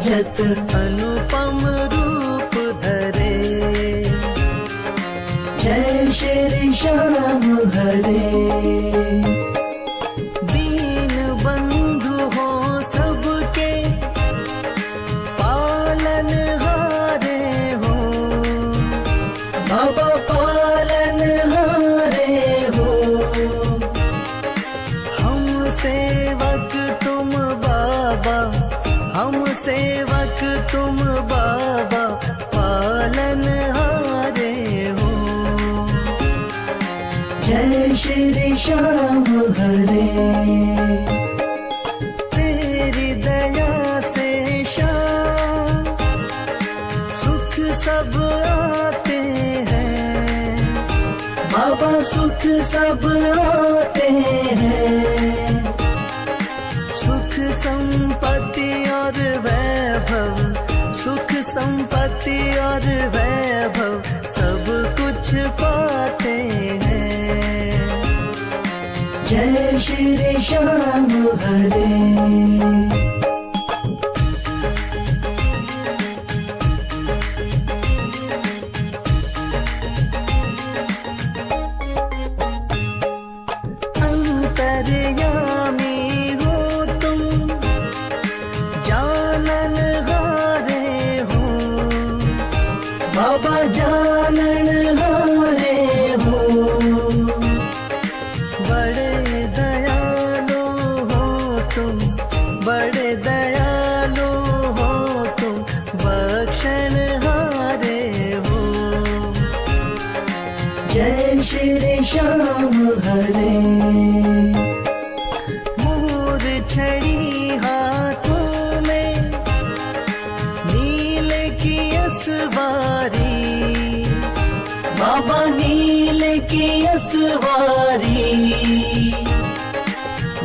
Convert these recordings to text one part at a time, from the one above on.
विराजत अनुपम रूप धरे। जय श्री श्याम हरे। दीन बंधु हो सबके पालन हारे हो। बाबा पालन हारे हो। हम सेवक तुम बाबा, हम सेवक तुम बाबा, पालन हारे हो। जय श्री श्याम हरे। तेरी दया से श्याम सुख सब आते हैं। बाबा सुख सब आते हैं। सुख संपत्ति और वैभव, सुख संपत्ति और वैभव सब कुछ पाते हैं। जय श्री श्याम हरे। अंतर्यामी हो तुम, जानन हारे हो। बाबा जानन हारे हो। बड़े दयालु हो तुम, बड़े दयालु हो तुम, बख्शण हारे हो। जय श्री श्याम हरे। छड़ी हाथों में नील की असवारी। बाबा नील की असवारी।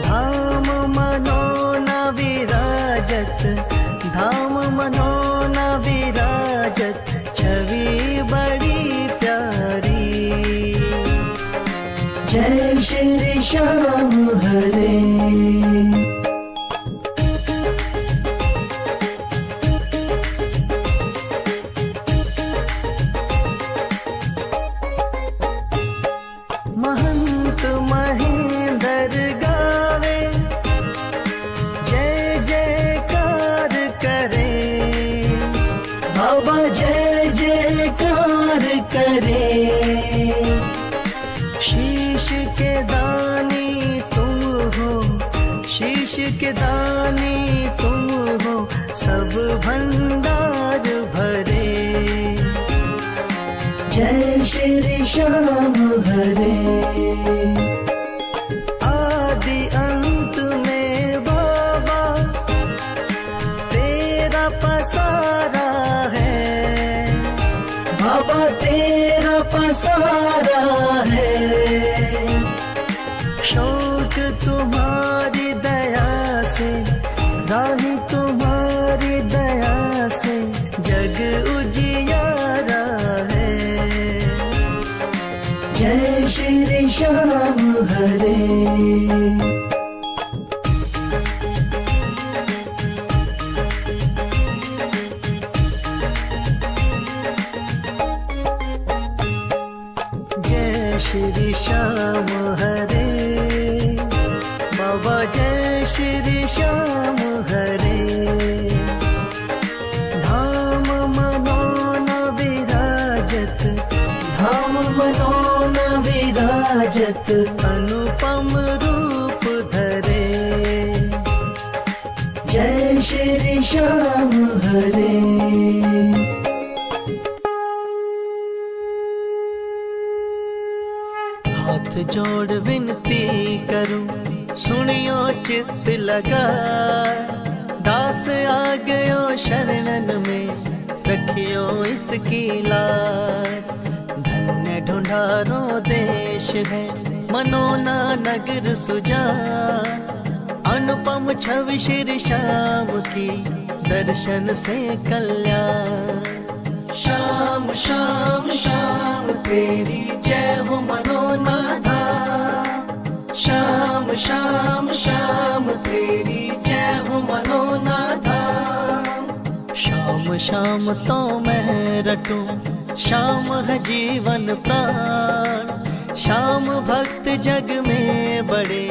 धाम मनोना विराजत, धाम मनोना विराजत, छवि बड़ी प्यारी। जय श्री श्याम हरे। महंत महेंद्र गावे जय जयकार करे। बाबा जय जयकार करे। शीश के दानी तुम हो, शीश के दानी तुम हो, सब भंडार भरे। जय श्री श्याम हरे। आदि अंत में बाबा तेरा पसारा है। बाबा तेरा पसारा है। शौक तुम्हारी दया से, राही तुम्हारी दया से, जग उजियारा है। जय श्री श्याम हरे। जय श्री श्याम हरे। बाबा जय श्री श्याम हरे। धाम मनोना विराजत, धाम मनोना विराजत अनुपम रूप धरे। जय श्री श्याम हरे। हाथ जोड़ विनती करूं, सुनियो चित्त लगा। दास आ गयो शरणन में, रखियो इसकी लाज। धन्य ढूंढारो देश है, मनोना नगर सुजान। अनुपम छवि श्री श्याम की, दर्शन से कल्याण। श्याम श्याम श्याम तेरी जय हो मनोना धाम। श्याम श्याम श्याम तेरी जय हो मनोना धाम। शाम शाम तो मैं रटूं, शाम है जीवन प्राण। शाम भक्त जग में बड़े,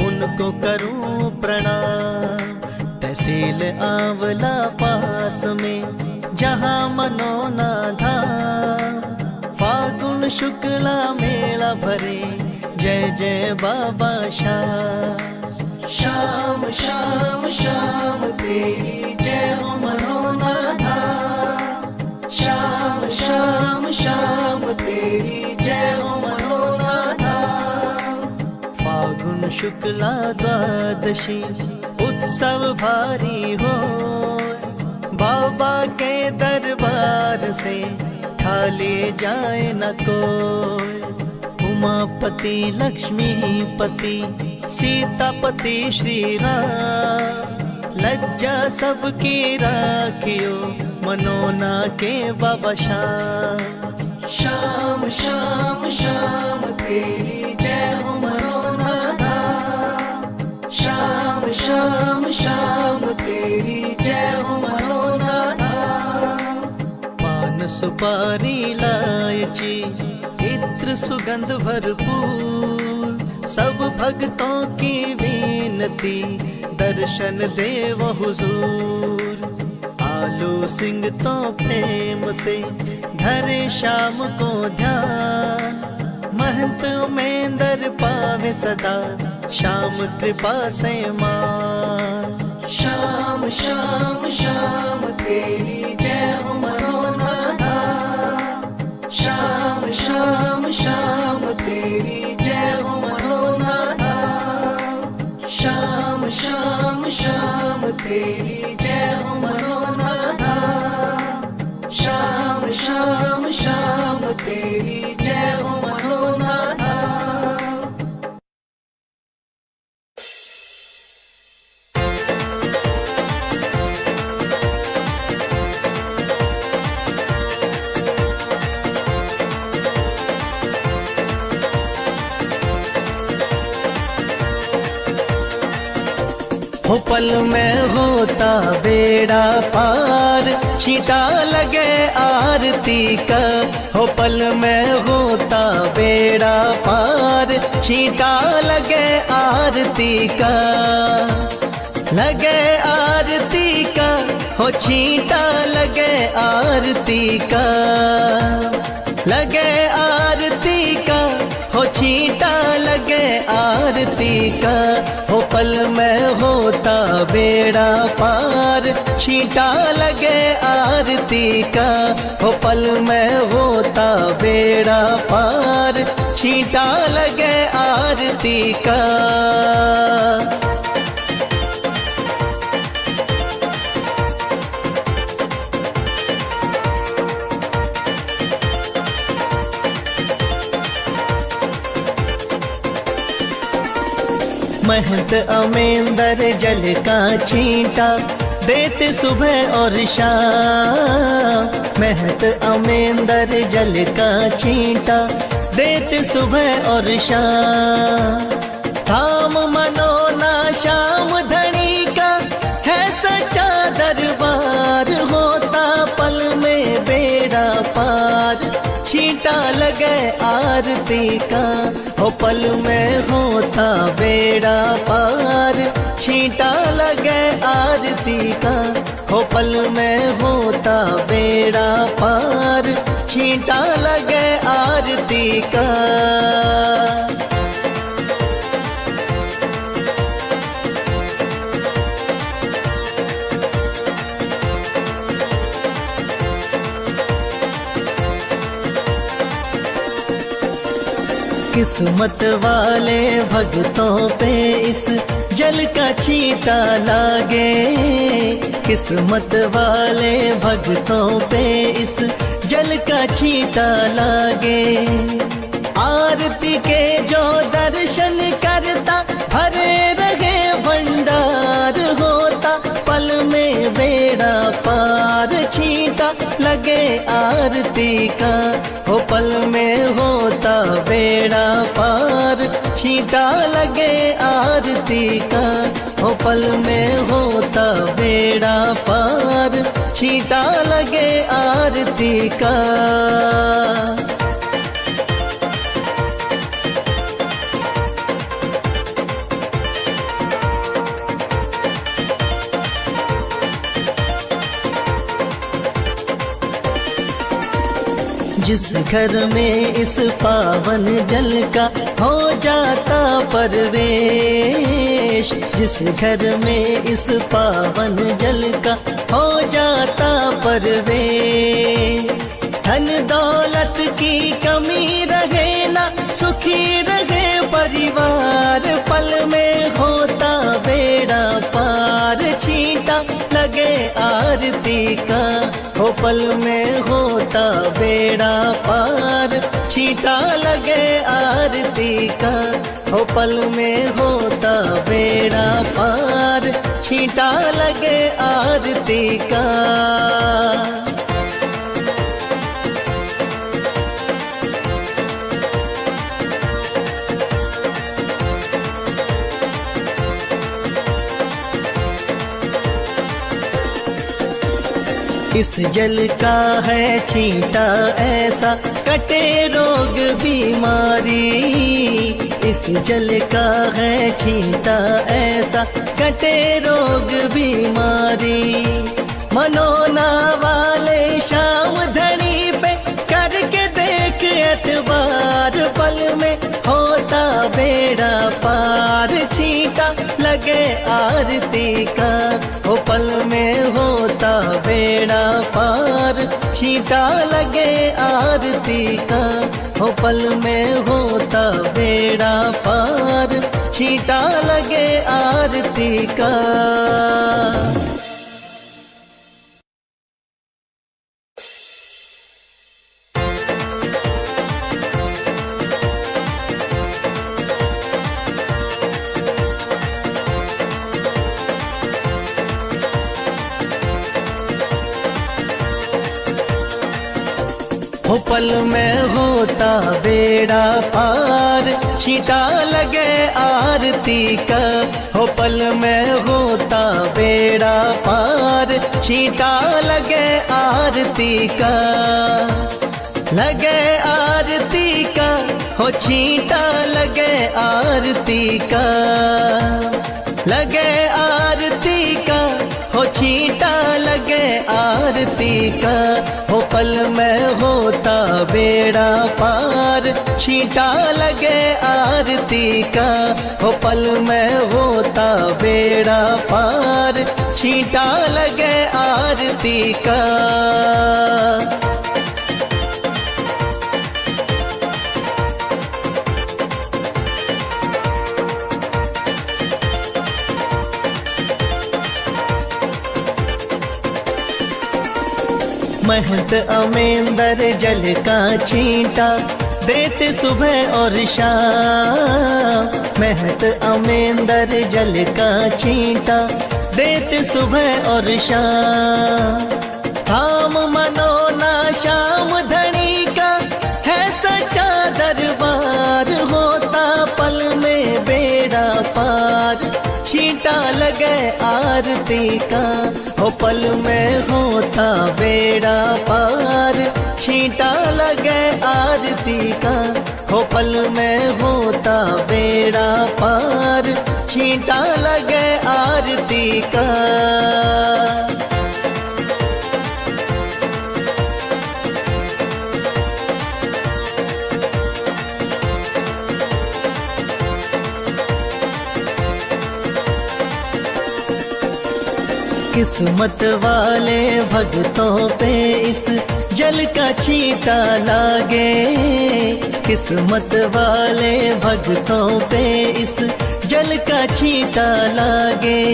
उनको करूं प्रणाम। तहसील आंवला पास में, जहाँ मनोना धाम। फागुन शुक्ला मेला भरे, जय जय बाबा श्याम। श्याम श्याम श्याम तेरी जय हो मनोना धाम। श्याम श्याम श्याम तेरी जय हो मनोना धाम। फागुन शुक्ला द्वादशी उत्सव भारी हो, बाबा के दरबार से खाली जाए न कोई। उमापति लक्ष्मीपति सीतापति श्री राम, लज्जा सबकी राखियो मनोना के बाबा श्याम। श्याम श्याम श्याम तेरी जय हो मनोना धाम। श्याम श्याम श्याम तेरी जय हो मनोना धाम। पान सुपारी इलायची इत्र सुगंध भरपूर, सब भक्तों की विनती दर्शन देव हुजूर। आलू सिंह तो प्रेम से धरे शाम को ध्यान, महंत उमेंदर पावे सदा श्याम कृपा से मान। श्याम श्याम श्याम तेरी जय हो मनोना धाम। श्याम श्याम श्याम तेरी जय हो मनोना धाम। श्याम श्याम श्याम तेरी जय हो मनोना धाम। श्याम श्याम श्याम तेरी जय हो मनोना धाम। हो पल में होता बेड़ा पार, छींटा लगे आरती का। हो पल में होता बेड़ा पार, छींटा लगे आरती का। लगे आरती का, हो छींटा लगे आरती का। लगे आरती का, हो छींटा लगे आरती का। हो पल में होता बेड़ा पार, छींटा लगे आरती का। हो पल में होता बेड़ा पार, छींटा लगे आरती का। महंत अमेंदर जल का छींटा देते सुबह और शाम। महंत अमेंदर जल का छींटा देते सुबह और शाम। धाम मनोना श्याम धनी का है सच्चा दरबार, होता पल में बेड़ा पार, छींटा लगे आरती का। हो पल में होता बेड़ा पार, छींटा लगे आरती का। हो पल में होता बेड़ा पार, छींटा लगे आरती का। किस्मत वाले भक्तों पे इस जल का छींटा लागे। किस्मत वाले भक्तों पे इस जल का छींटा लागे। आरती के जो दर्शन करता भरे रहे भंडार, होता पल में बेड़ा पार, छींटा लगे आरती का। हो पल में होता बेड़ा पार, छींटा लगे आरती का। हो पल में होता बेड़ा पार, छींटा लगे आरती का। जिस घर में इस पावन जल का हो जाता परवेश, जिस घर में इस पावन जल का हो जाता परवेश, धन दौलत की कमी रहे ना, सुखी रहे परिवार, पल में होता बेड़ा पार। छींटा लगे आरती का, हो पल में होता बेड़ा पार। छींटा लगे आरती का, हो पल में होता बेड़ा पार। छींटा लगे आरती का। इस जल का है छींटा ऐसा, कटे रोग बीमारी। इस जल का है छींटा ऐसा, कटे रोग बीमारी। मनोना वाले शाम धनी पे करके देख एतबार, पल में होता बेड़ा पार। छींटा लगे आरती का, हो पल में होता बेड़ा पार। छींटा लगे आरती का, हो पल में होता बेड़ा पार। छींटा लगे आरती का। हो पल में होता बेड़ा पार। छींटा लगे आरती का, हो पल में होता बेड़ा पार। छींटा लगे आरती का, लगे आरती का, हो छींटा लगे आरती का। लगे आरती का, हो छींटा लगे आरती का। हो पल में होता बेड़ा पार। छींटा लगे आरती का, हो पल में होता बेड़ा पार। छींटा लगे आरती का। महंत अमेंदर जल का छींटा देते सुबह और शाम। महंत अमेंदर जल का छींटा देते सुबह और शाम। धाम मनोना श्याम धनी का है सच्चा दरबार। होता पल में बेड़ा पार। छींटा लगे आरती का, हो पल में होता बेड़ा पार। छींटा लगे आरती का, हो पल में होता बेड़ा पार। छींटा लगे आरती का। किस्मत वाले भक्तों पे इस जल का छींटा लागे। किस्मत वाले भक्तों पे इस जल का छींटा लागे।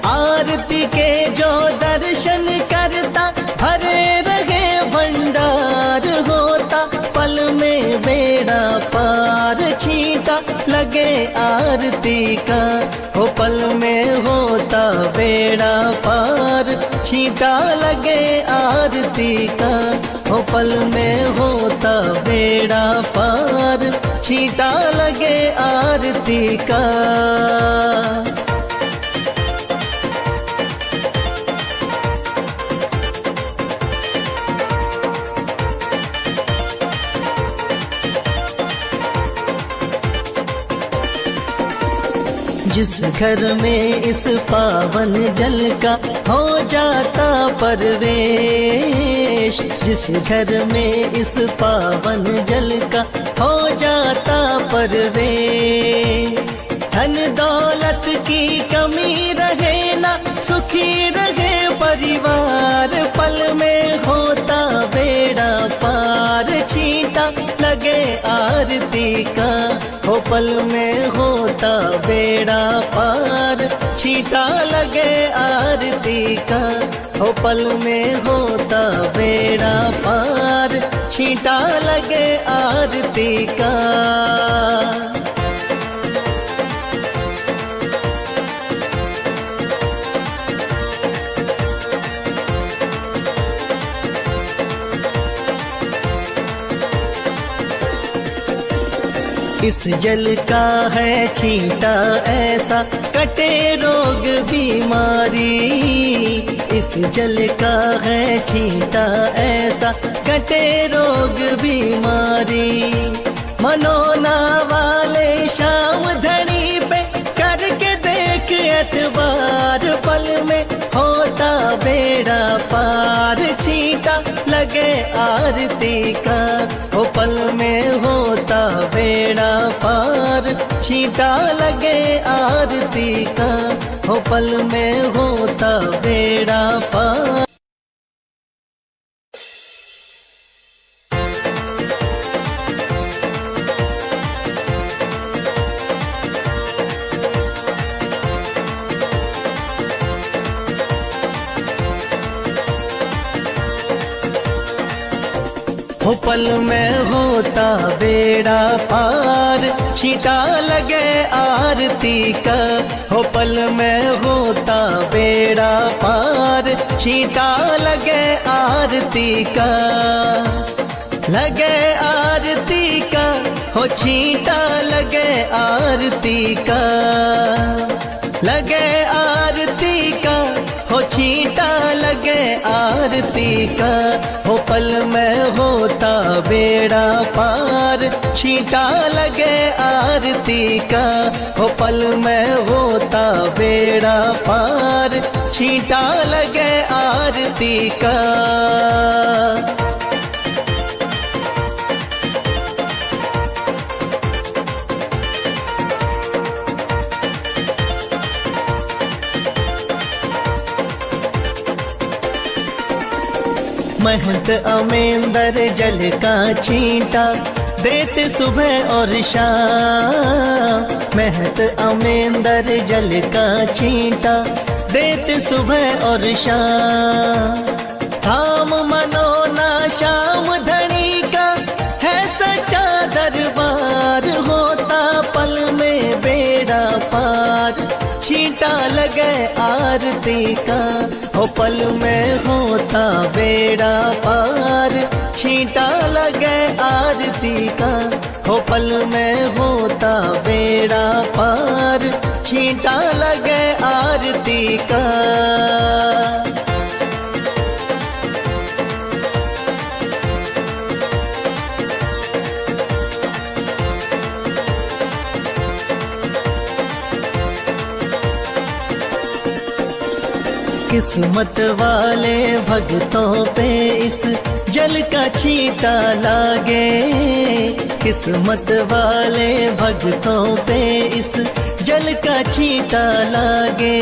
आरती के जो दर्शन करता भरे रहे भंडार। होता पल में बेड़ा पार। छींटा लगे आरती का, हो पल में होता बेड़ा पार। छींटा लगे आरती का, हो पल में होता बेड़ा पार। छींटा लगे आरती का। जिस घर में इस पावन जल का हो जाता परवेश, जिस घर में इस पावन जल का हो जाता परवेश, धन दौलत की कमी रहे ना, सुखी रहे परिवार, पल में होता बेड़ा पार, छींटा लगे आरती का, हो पल में होता बेड़ा पार, छींटा लगे आरती का, हो पल में होता बेड़ा पार, छींटा लगे आरती का। इस जल का है छींटा ऐसा, कटे रोग बीमारी, इस जल का है छींटा ऐसा, कटे रोग बीमारी, मनोना वाले शाम धनी पे करके देख एतबार, पल में होता बेड़ा पार, छींटा लगे आरती का, हो पल में होता बेड़ा पार, छींटा लगे आरती का, हो पल में होता बेड़ा पार। हो पल में होता बेड़ा पार, छींटा लगे आरती का, हो पल में होता बेड़ा पार, छींटा लगे आरती का, लगे आरती का, हो छींटा लगे आरती का, लगे आरती का, हो छींटा लगे आरती का, हो पल में होता बेड़ा पार, छींटा लगे आरती का, हो पल में होता बेड़ा पार, छींटा लगे आरती का। महंत अमेंदर जल का छींटा देते सुबह और शाम, महंत अमेंदर जल का छींटा देते सुबह और शाम, धाम मनोना शाम धनी का है सच्चा दरबार, होता पल में बेड़ा पार, छींटा लगे आरती का, हो पल में होता बेड़ा पार, छींटा लगे आरती का, हो पल में होता बेड़ा पार, छींटा लगे आरती का। किस्मत वाले भक्तों पे इस जल का छींटा लागे, किस्मत वाले भक्तों पे इस जल का छींटा लागे,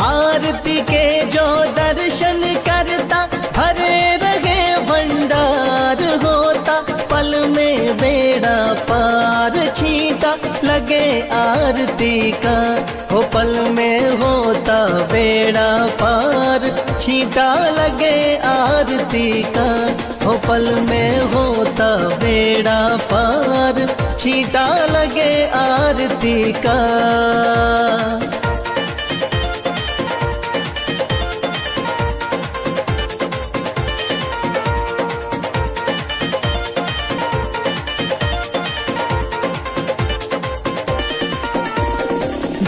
आरती के जो दर्शन करता भरे रहे भंडार, होता पल में बेड़ा पार, छींटा लगे आरती का, हो पल में होता बेड़ा पार, छींटा लगे आरती का, हो पल में होता बेड़ा पार, छींटा लगे आरती का।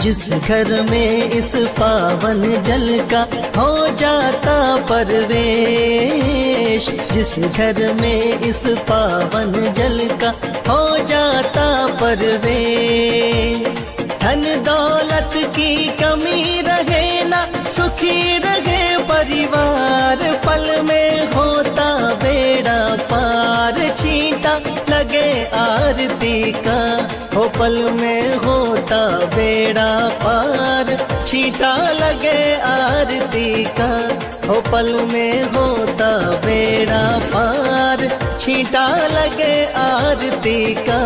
जिस घर में इस पावन जल का हो जाता परवेश, जिस घर में इस पावन जल का हो जाता परवेश, धन दौलत की कमी रहे ना, सुखी रहे परिवार, पल में होता बेड़ा पार, छींटा लगे आरती का, हो पल में होता बेड़ा पार, छींटा लगे आरती का, हो पल में होता बेड़ा पार, छींटा लगे आरती का।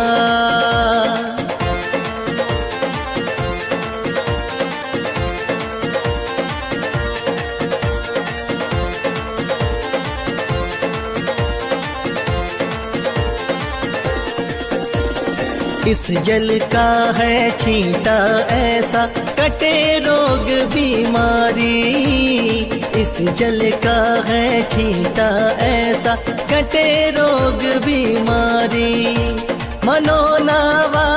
इस जल का है छींटा ऐसा, कटे रोग बीमारी, इस जल का है छींटा ऐसा, कटे रोग बीमारी, मनोनावा